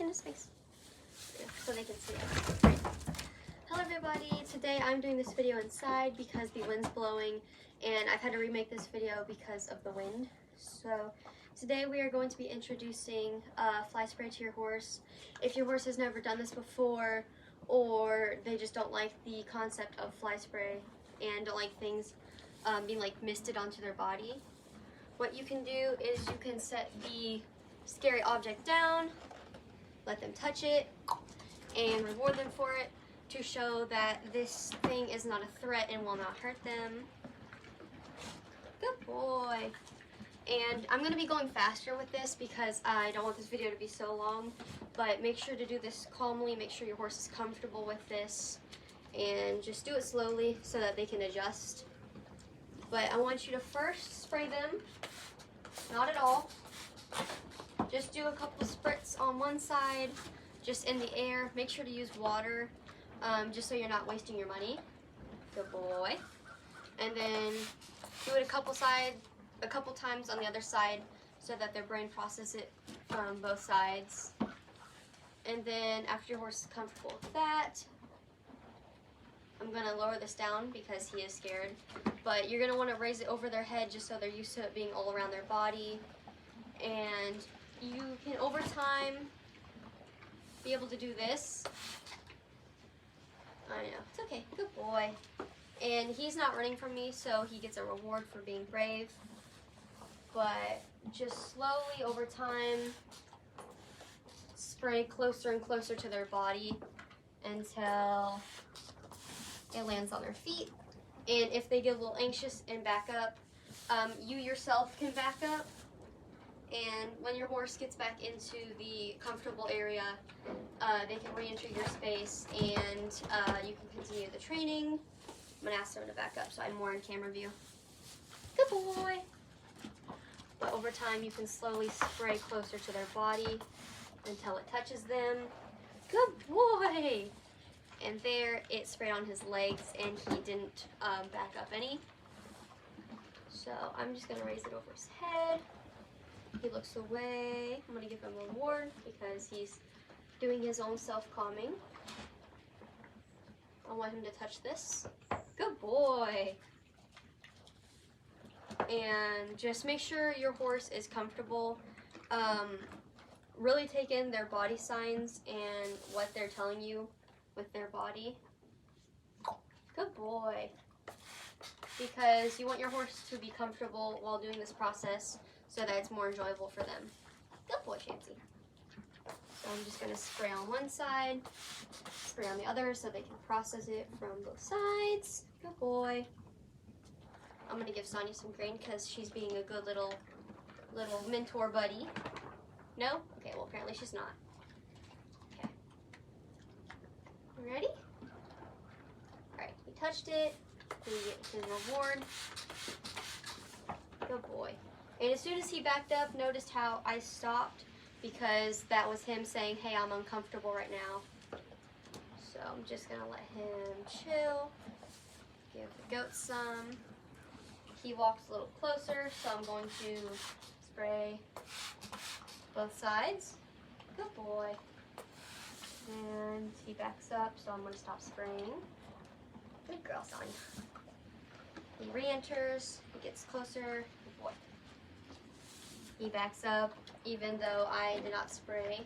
in his face so they can see it. Hello everybody, today I'm doing this video inside because the wind's blowing and I've had to remake this video because of the wind. So today we are going to be introducing fly spray to your horse. If your horse has never done this before or they just don't like the concept of fly spray and don't like things being like misted onto their body, what you can do is you can set the scary object down, let them touch it, and reward them for it to show that this thing is not a threat and will not hurt them. Good boy. And I'm going to be going faster with this because I don't want this video to be so long, but make sure to do this calmly, make sure your horse is comfortable with this, and just do it slowly so that they can adjust. But I want you to first spray them, not at all. Just do a couple spritz on one side, just in the air. Make sure to use water, just so you're not wasting your money. Good boy. And then do it a couple times on the other side so that their brain processes it from both sides. And then after your horse is comfortable with that, I'm going to lower this down because he is scared. But you're going to want to raise it over their head just so they're used to it being all around their body. And you can, over time, be able to do this. I know, it's okay, good boy. And he's not running from me, so he gets a reward for being brave. But just slowly, over time, spray closer and closer to their body until it lands on their feet. And if they get a little anxious and back up, you yourself can back up. And when your horse gets back into the comfortable area, they can re-enter your space and you can continue the training. I'm going to ask them to back up so I'm more in camera view. Good boy. But over time you can slowly spray closer to their body until it touches them. Good boy. And there it sprayed on his legs and he didn't back up any. So I'm just going to raise it over his head. He looks away. I'm going to give him a reward because he's doing his own self-calming. I want him to touch this. Good boy. And just make sure your horse is comfortable. Really take in their body signs and what they're telling you with their body. Good boy. Because you want your horse to be comfortable while doing this process so that it's more enjoyable for them. Good boy, Chansey. So I'm just going to spray on one side, spray on the other so they can process it from both sides. Good boy. I'm going to give Sonia some grain because she's being a good little mentor buddy. No? Okay, well apparently she's not. Okay. Ready? Alright, he touched it. He gets his reward. Good boy. And as soon as he backed up, noticed how I stopped because that was him saying, hey, I'm uncomfortable right now. So I'm just going to let him chill. Give the goat some. He walks a little closer, so I'm going to spray both sides. Good boy. And he backs up, so I'm going to stop spraying. Good girl, Sonia. He re-enters, he gets closer. Good boy. He backs up, even though I did not spray.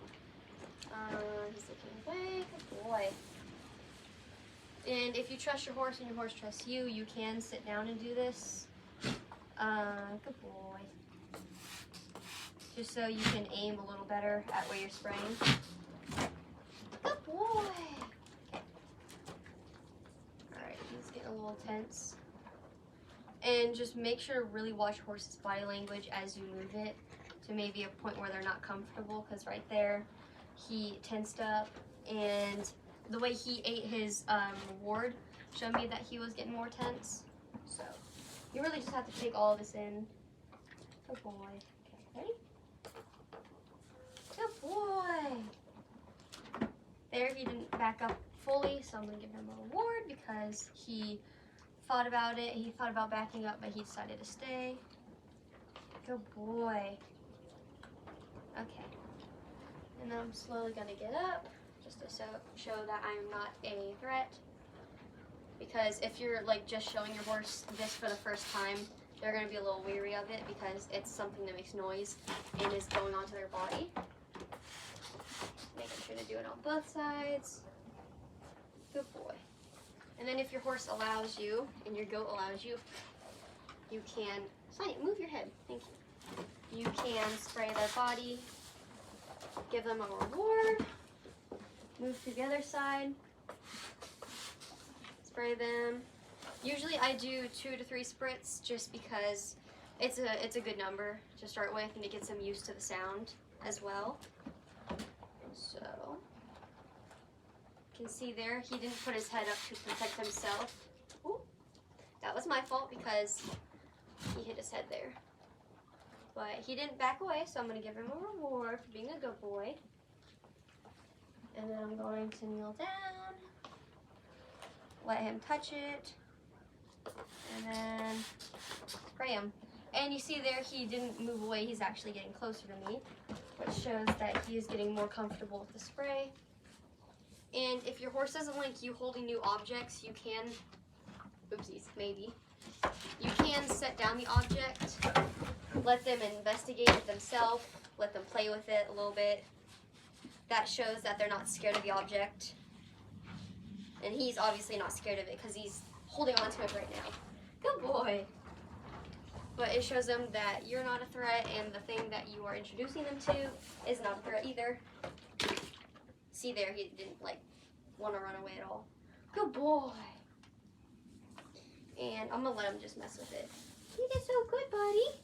He's looking away. Good boy. And if you trust your horse and your horse trusts you, you can sit down and do this. Good boy. Just so you can aim a little better at where you're spraying. Good boy. Alright, he's getting a little tense. And just make sure to really watch your horse's body language as you move it to maybe a point where they're not comfortable, because right there he tensed up and the way he ate his reward showed me that he was getting more tense. So you really just have to take all of this in. Good boy. Okay, ready? Good boy. There he didn't back up fully, so I'm going to give him a reward because he thought about it. He thought about backing up, but he decided to stay. Good boy. Okay. And then I'm slowly gonna get up, just to show that I'm not a threat. Because if you're like just showing your horse this for the first time, they're gonna be a little weary of it because it's something that makes noise and is going onto their body. Making sure to do it on both sides. Good boy. And then if your horse allows you, and your goat allows you, you can, Sonny, move your head, thank you. You can spray their body, give them a reward, move to the other side, spray them. Usually I do 2 to 3 spritz just because it's a good number to start with and to get them used to the sound as well. So, you can see there, he didn't put his head up to protect himself. Ooh, that was my fault because he hit his head there. But he didn't back away, so I'm going to give him a reward for being a good boy. And then I'm going to kneel down, let him touch it, and then spray him. And you see there, he didn't move away, he's actually getting closer to me, which shows that he is getting more comfortable with the spray. And if your horse doesn't like you holding new objects, you can, oopsies, maybe, you can set down the object, let them investigate it themselves, let them play with it a little bit. That shows that they're not scared of the object. And he's obviously not scared of it because he's holding on to it right now. Good boy. But it shows them that you're not a threat and the thing that you are introducing them to is not a threat either. See there, he didn't like want to run away at all. Good boy. And I'm gonna let him just mess with it. You did so good, buddy.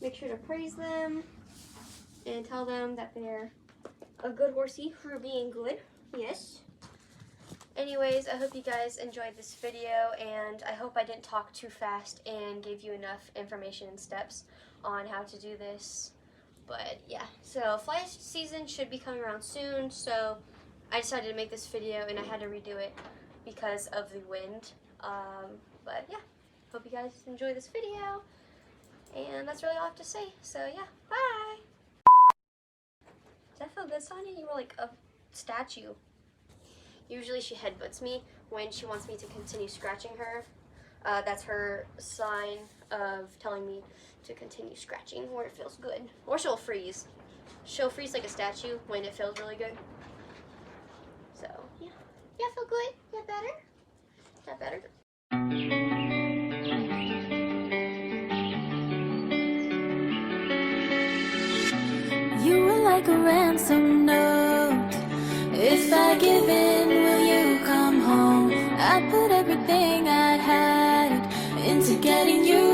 Make sure to praise them and tell them that they're a good horsey for being good. Yes. Anyways, I hope you guys enjoyed this video, and I hope I didn't talk too fast and gave you enough information and steps on how to do this. But yeah, so fly season should be coming around soon, so I decided to make this video and I had to redo it because of the wind. But yeah, hope you guys enjoy this video, and that's really all I have to say. So yeah, bye! Does that feel good, Sonia? You were like a statue. Usually she headbutts me when she wants me to continue scratching her. That's her sign of telling me to continue scratching where it feels good. Or she'll freeze. She'll freeze like a statue when it feels really good. So, yeah. Yeah, feel good? Is that better? Is that better? You were like a ransom note. If I give in, will you come home? I put everything I had into getting you